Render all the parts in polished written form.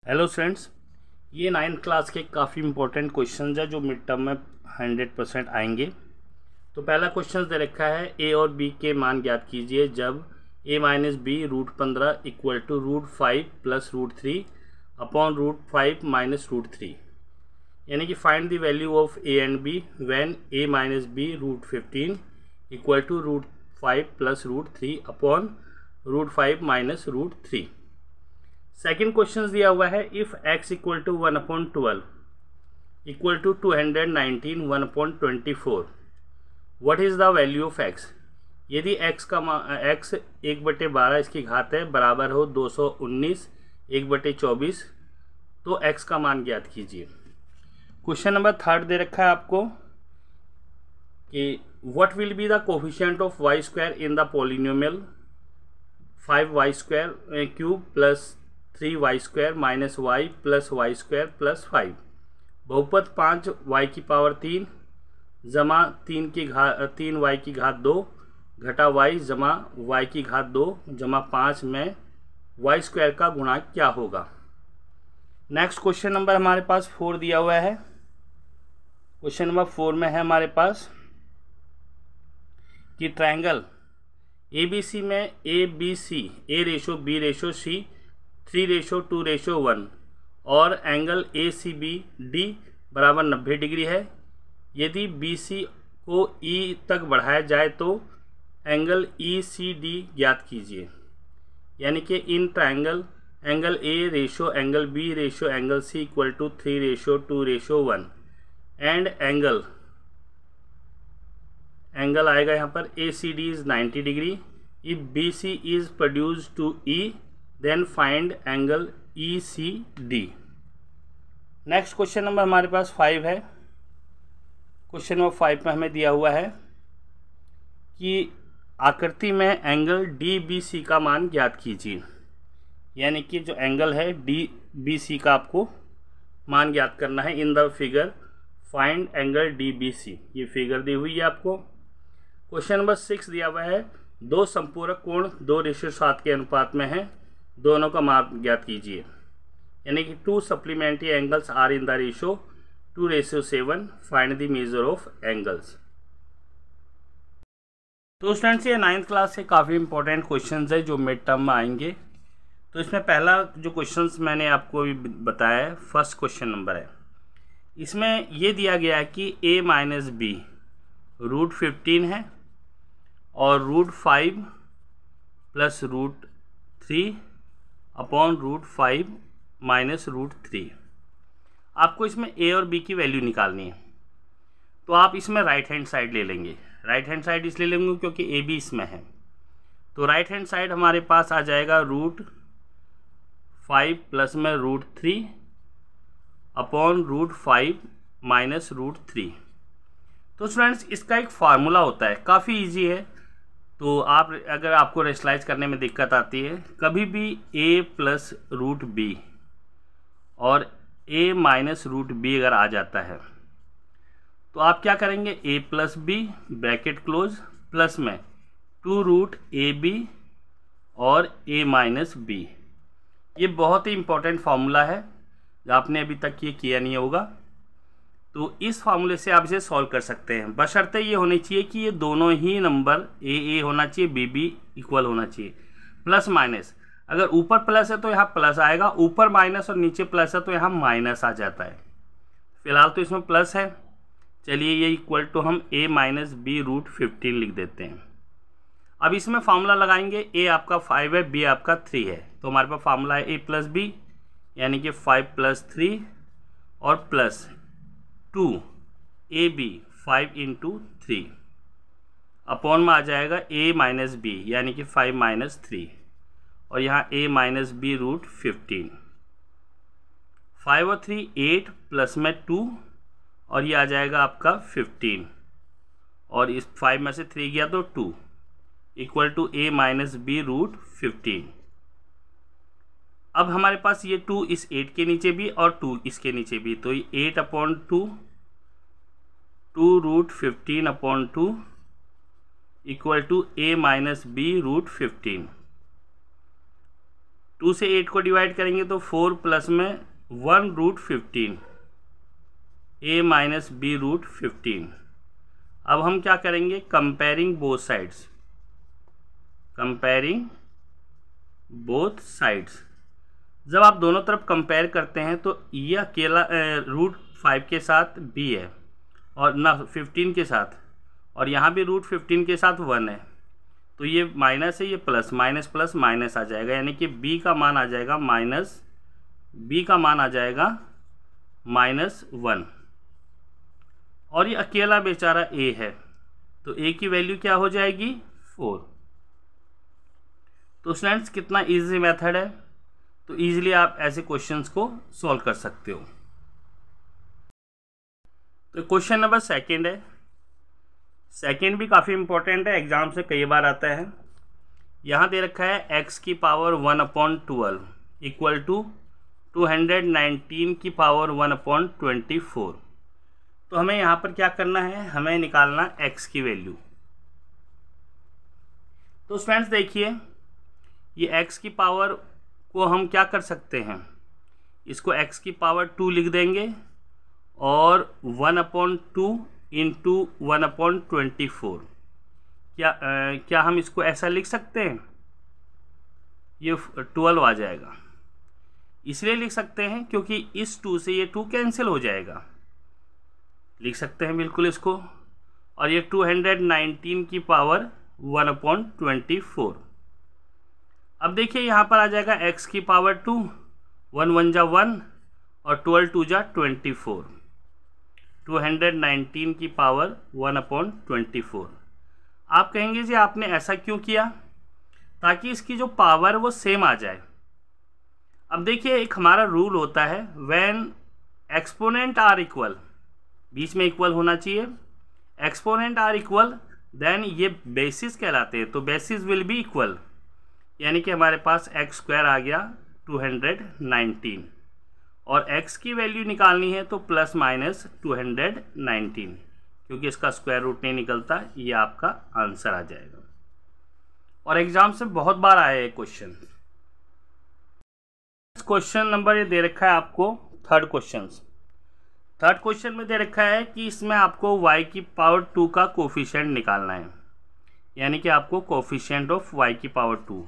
Hello students, ये 9th class के काफ़ी इंपॉर्टेंट क्वेश्चंस है जो मिड टर्म में 100% आएंगे। तो पहला क्वेश्चन दे रखा है ए और बी के मान ज्ञात कीजिए जब a minus B √15 equal to √5 plus √3 upon √5 minus √3, यानी कि find the value of a and b when a minus B √15 equal to √5 plus √3 upon √5 minus √3। Second question दिया हुआ है if x equal to 1/12 equal to 219 1/24 what is the value of x। यदि x का x 1/12 इसकी घात है बराबर हो 219 1/24, तो x का मान ज्ञात कीजिए। क्वेश्चन नंबर थर्ड दे रखा है आपको कि what will be the coefficient of y square in the polynomial 5y² cube plus 3y square minus Y plus Y square plus 5। बहुपद 5y की पावर 3 जमा 3y की घात 2 घटा y जमा y की घात 2 जमा 5 में y स्क्वायर का गुणांक क्या होगा। नेक्स्ट क्वेश्चन नंबर हमारे पास 4 दिया हुआ है। क्वेश्चन नंबर 4 में है हमारे पास कि ट्रायंगल ABC में ABC A/B/C 3/2/1 और एंगल ACBD बराबर 90 डिग्री है। यदि BC को E तक बढ़ाया जाए तो एंगल ECD ज्ञात कीजिए। यानी कि in triangle angle A ratio angle B ratio angle C equal to 3/2/1 and angle आएगा यहाँ पर ACD is 90 degree. If BC is produced to E then find angle ECD। Next question number हमारे पास 5 है। क्वेश्चन नंबर 5 में हमें दिया हुआ है कि आकृति में एंगल DBC का मान ज्ञात कीजिए। यानी कि जो एंगल है DBC का आपको मान ज्ञात करना है। In the figure find angle DBC, ये फिगर दी हुई है आपको। क्वेश्चन नंबर 6 दिया हुआ है दो संपूरक कोण 2:7 के अनुपात में है, दोनों का मान ज्ञात कीजिए। यानी कि 2 supplementary angles are in the ratio 2:7 find the measure of angles. तो स्टूडेंट्स, ये 9th क्लास से काफ़ी इंपॉर्टेंट क्वेश्चंस है जो मिड टर्म में आएंगे। तो इसमें पहला जो क्वेश्चंस मैंने आपको अभी बताया है, फर्स्ट क्वेश्चन नंबर है। इसमें ये दिया गया है कि a माइनस बी √15 है और √5 प्लस √3 अपॉन √5 माइनस √3। आपको इसमें a और b की वैल्यू निकालनी है। तो आप इसमें राइट हैंड साइड ले लेंगे। राइट हैंड साइड इसलिए लेंगे क्योंकि a b इसमें है। तो राइट हैंड साइड हमारे पास आ जाएगा √5 प्लस में √3 अपॉन √5 माइनस √3। तो स्टूडेंट्स, इसका एक फार्मूला होता है, काफ़ी इजी है। तो आप अगर आपको रेशनलाइज करने में दिक्कत आती है, कभी भी a प्लस √b और a माइनस √b अगर आ जाता है तो आप क्या करेंगे, a plus B bracket close plus में 2√ab और a माइनस b। ये बहुत ही इंपॉर्टेंट फार्मूला है, आपने अभी तक ये किया नहीं होगा। तो इस फार्मूले से आप इसे सॉल्व कर सकते हैं। बशर्ते ये होनी चाहिए कि ये दोनों ही नंबर a होना चाहिए, b इक्वल होना चाहिए। प्लस माइनस, अगर ऊपर प्लस है तो यहाँ प्लस आएगा, ऊपर माइनस और नीचे प्लस है तो यहाँ माइनस आ जाता है। फिलहाल तो इसमें प्लस है, चलिए ये इक्वल टू हम a माइनस बी √15 लिख देते हैं। अब इसमें फार्मूला लगाएंगे, a आपका 5 है, b आपका 3 है। तो हमारे पास फार्मूला है a प्लस बी यानी कि 5 + 3 और प्लस 2ab 5 × 3 अपॉन में आ जाएगा a माइनस बी यानी कि 5 माइनस 3 और यहाँ a माइनस बी √15। 5 और 3 8 प्लस में 2 और ये आ जाएगा आपका 15 और इस 5 में से 3 गया तो 2 equal to a minus B √15। अब हमारे पास ये 2 इस 8 के नीचे भी और 2 इसके नीचे भी, तो ये 8/2 2√15/2 equal to a minus B √15। 2 से 8 को डिवाइड करेंगे तो 4 प्लस में 1√15 a माइनस b√15। अब हम क्या करेंगे, comparing both sides, comparing both sides. जब आप दोनों तरफ कंपेयर करते हैं तो ये अकेला √5 के साथ b है और ना 15 के साथ, और यहाँ भी √15 के साथ 1 है, तो ये माइनस है, ये प्लस, माइनस प्लस माइनस आ जाएगा, यानी कि b का मान आ जाएगा -1, और ये अकेला बेचारा a है, तो a की वैल्यू क्या हो जाएगी 4। तो स्टूडेंट्स कितना इजी मेथड है, तो इजीली आप ऐसे क्वेश्चंस को सॉल्व कर सकते हो। तो क्वेश्चन नंबर सेकंड है, सेकंड भी काफ़ी इंपॉर्टेंट है, एग्जाम से कई बार आता है। यहाँ दे रखा है x की पावर 1/12 इक्वल टू 219 की पावर 1/24। तो हमें यहाँ पर क्या करना है, हमें निकालना x की वैल्यू। तो फ्रेंड्स देखिए, ये x की पावर को हम क्या कर सकते हैं, इसको x की पावर 2 लिख देंगे और 1/2 इंटू 1/24। क्या हम इसको ऐसा लिख सकते हैं, ये 12 आ जाएगा। इसलिए लिख सकते हैं क्योंकि इस 2 से ये 2 कैंसिल हो जाएगा, लिख सकते हैं बिल्कुल इसको। और ये 219 की पावर 1/24। अब देखिए यहाँ पर आ जाएगा x की पावर 2, 1 1 जा 1 और 12 2 जा 24, 219 की पावर 1/24। आप कहेंगे जी आपने ऐसा क्यों किया, ताकि इसकी जो पावर वो सेम आ जाए। अब देखिए एक हमारा रूल होता है, व्हेन एक्सपोनेंट आर इक्वल, बीच में इक्वल होना चाहिए, एक्सपोनेंट आर इक्वल देन ये बेसिस कहलाते हैं, तो बेसिस विल बी इक्वल, यानी कि हमारे पास x² आ गया 219 और x की वैल्यू निकालनी है तो प्लस माइनस 219, क्योंकि इसका स्क्वायर रूट नहीं निकलता, ये आपका आंसर आ जाएगा। और एग्जाम से बहुत बार आया है क्वेश्चन। क्वेश्चन नंबर ये दे रखा है आपको थर्ड क्वेश्चन में दे रखा है कि इसमें आपको y की पावर 2 का कोफिशिएंट निकालना है, यानी कि आपको कोफिशिएंट ऑफ y की पावर 2,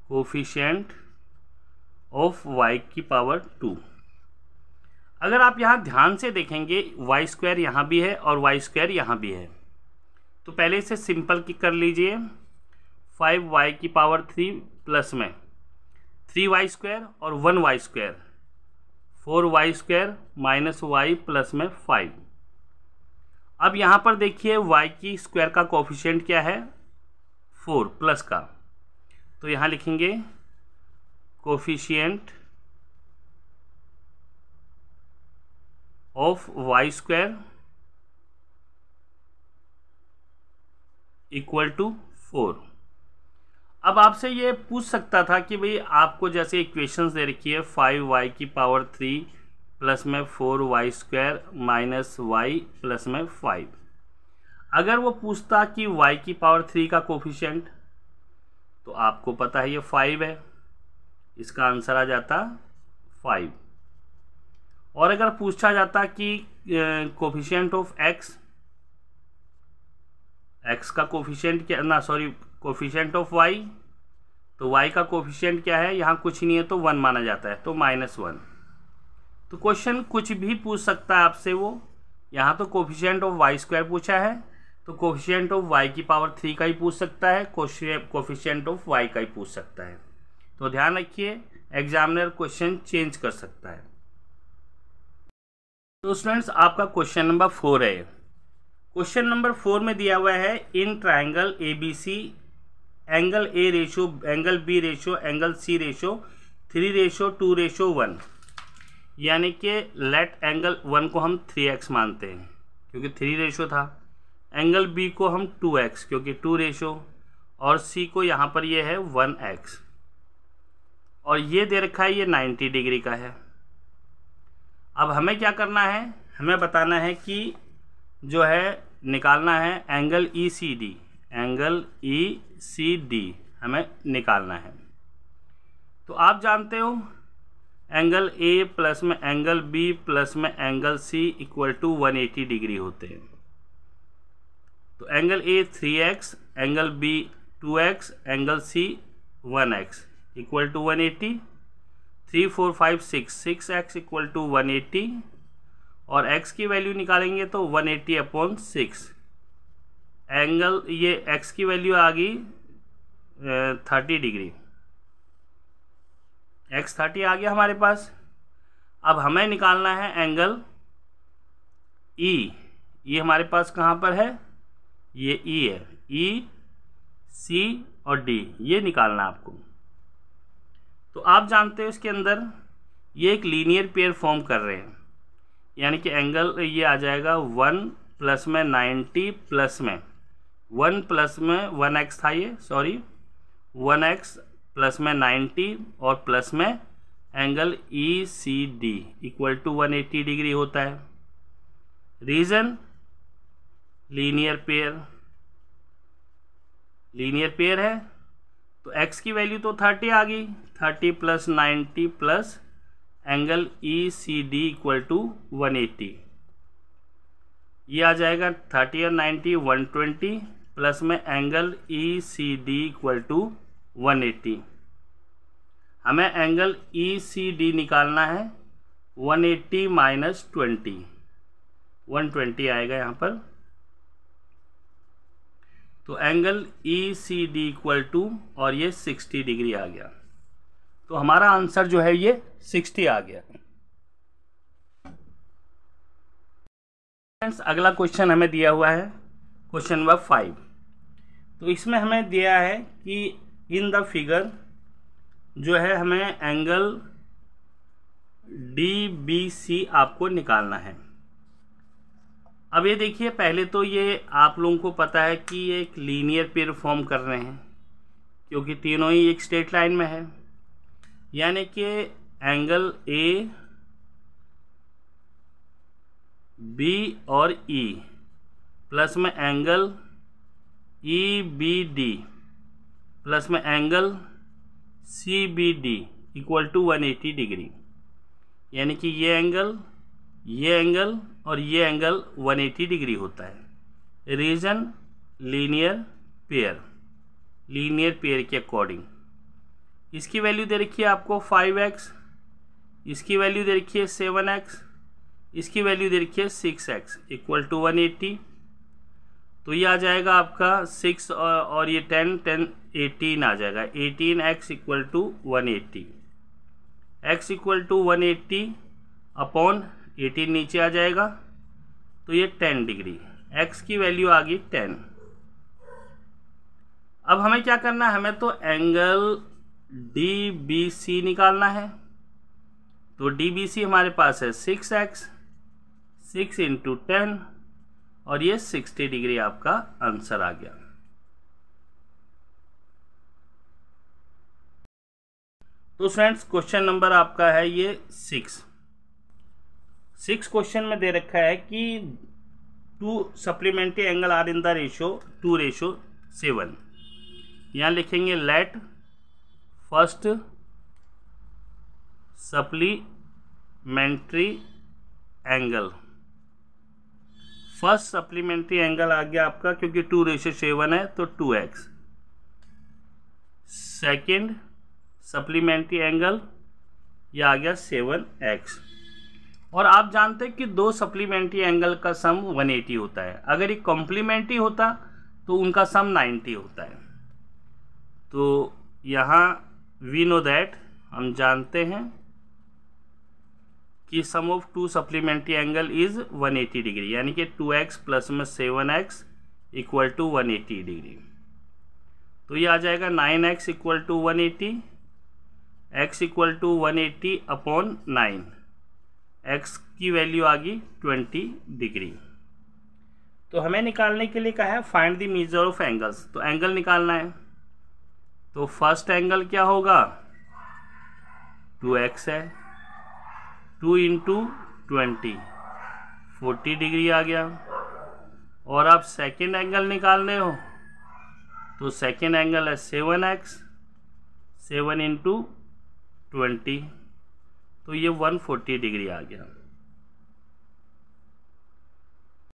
कोफिशिएंट ऑफ y की पावर 2। अगर आप यहाँ ध्यान से देखेंगे y² यहाँ भी है और y² यहाँ भी है, तो पहले इसे सिंपल की कर लीजिए। 5y की पावर 3 प्लस में 3y² और 1y², 4y² minus y plus में 5। अब यहाँ पर देखिए y की स्क्वायर का कोफिशिएंट क्या है 4 प्लस का, तो यहाँ लिखेंगे coefficient of y² equal to 4। अब आपसे ये पूछ सकता था कि भाई आपको जैसे इक्वेशंस दे रखी है 5y की पावर 3 प्लस में 4y² माइनस y प्लस में 5, अगर वो पूछता कि y की पावर 3 का कोफिशिएंट, तो आपको पता है ये 5 है, इसका आंसर आ जाता 5। और अगर पूछा जाता कि कोफिशिएंट ऑफ x का कोफिशिएंट क्या, ना सॉरी कोफिशिएंट ऑफ y, तो y का कोफिशिएंट क्या है, यहाँ कुछ नहीं है तो 1 माना जाता है, तो -1। तो क्वेश्चन कुछ भी पूछ सकता है आपसे वो, यहाँ तो कोफिशिएंट ऑफ y² पूछा है, तो कोफिशिएंट ऑफ y की पावर 3 का ही पूछ सकता है, कोफिशिएंट ऑफ y का ही पूछ सकता है। तो ध्यान रखिए एग्जामिनर क्वेश्चन चेंज कर सकता है। तो स्टूडेंट्स आपका क्वेश्चन नंबर 4 है। क्वेश्चन नंबर 4 में दिया हुआ है in triangle ABC angle A ratio, angle B ratio, angle C ratio 3:2:1, यानी कि लेट एंगल 1 को हम 3x मानते हैं क्योंकि 3 रेशो था, एंगल B को हम 2x क्योंकि 2 रेशो, और C को यहाँ पर ये है 1x, और ये दे रखा है ये 90 डिग्री का है। अब हमें क्या करना है, हमें बताना है कि जो है निकालना है एंगल ECD, एंगल ECD हमें निकालना है। तो आप जानते हो एंगल ए प्लस में एंगल बी प्लस में angle C equal to 180 degree होते हैं। तो angle A 3x, angle B 2x, angle C 1x equal to 180। 3 4 5 6x equal to 180 और x की वैल्यू निकालेंगे तो 180 अपॉन 6। एंगल ये x की वैल्यू आ गई 30 डिग्री, x 30 आ गया हमारे पास। अब हमें निकालना है एंगल E। ये हमारे पास कहाँ पर है, ये E है, E, C और D ये निकालना है आपको। तो आप जानते हो इसके अंदर ये एक लीनियर पेयर फॉर्म कर रहे हैं, यानी कि एंगल ये आ जाएगा 1 प्लस में 90 प्लस में 1 प्लस में 1x था ये, सॉरी 1x प्लस में 90 और प्लस में angle ECD equal to 180 degree होता है। रीजन लीनियर पेयर है, तो x की वैल्यू तो 30 आ गई, 30 plus 90 plus angle ECD equal to 180। ये आ जाएगा 30 और 90 120 प्लस में एंगल ECD इक्वल टू 180। हमें एंगल ECD निकालना है 180 माइनस 20, 120 आएगा यहाँ पर। तो एंगल ECD इक्वल टू और ये 60 डिग्री आ गया। तो हमारा आंसर जो है ये 60 आ गया। फ्रेंड्स अगला क्वेश्चन हमें दिया हुआ है क्वेश्चन नंबर 5। तो इसमें हमें दिया है कि इन द फिगर जो है हमें एंगल DBC आपको निकालना है। अब ये देखिए, पहले तो ये आप लोगों को पता है कि ये एक लीनियर पेयर फॉर्म कर रहे हैं क्योंकि तीनों ही एक स्ट्रेट लाइन में है, यानी कि एंगल A, B और E प्लस में एंगल EBD प्लस में angle CBD equal to 180 degree, यानी कि ये एंगल और ये एंगल 180 डिग्री होता है। रीजन लीनियर पेयर के अकॉर्डिंग। इसकी वैल्यू दे रखी है आपको 5x, इसकी वैल्यू दे रखी है 7x, इसकी वैल्यू दे रखी है 6x इक्वल टू 180। तो ये आ जाएगा आपका 6 और ये 10 18 आ जाएगा, 18x equal to 180। x equal to 180 upon 18 नीचे आ जाएगा, तो ये 10 डिग्री, x की वैल्यू आ गई 10। अब हमें क्या करना है, हमें तो एंगल DBC निकालना है। तो DBC हमारे पास है 6x, 6 इंटू 10 और ये 60 डिग्री आपका आंसर आ गया। तो फ्रेंड्स क्वेश्चन नंबर आपका है ये 6 क्वेश्चन में दे रखा है कि 2 supplementary angle are in the ratio 2:7। यहाँ लिखेंगे let first supplementary angle. First supplementary angle आ गया आपका, क्योंकि 2:7 है तो 2x। सेकेंड सप्लीमेंट्री एंगल ये आ गया 7x। और आप जानते हैं कि 2 सप्लीमेंट्री एंगल का सम 180 होता है। अगर ये कॉम्प्लीमेंट्री होता तो उनका सम 90 होता है। तो यहाँ वी नो दैट, हम जानते हैं कि sum of 2 supplementary angle is 180 degree, यानी कि 2x प्लस में 7x इक्वल टू 180 डिग्री। तो ये आ जाएगा 9x equal to 180, x equal to 180 upon 9, x की वैल्यू आ गई 20 डिग्री। तो हमें निकालने के लिए कहा है find the measure of angles. तो एंगल निकालना है, तो फर्स्ट एंगल क्या होगा, 2x है, 2 इंटू 20 40 डिग्री आ गया। और आप सेकेंड एंगल निकालने हो तो सेकेंड एंगल है 7x, 7 इंटू 20, तो ये 140 डिग्री आ गया।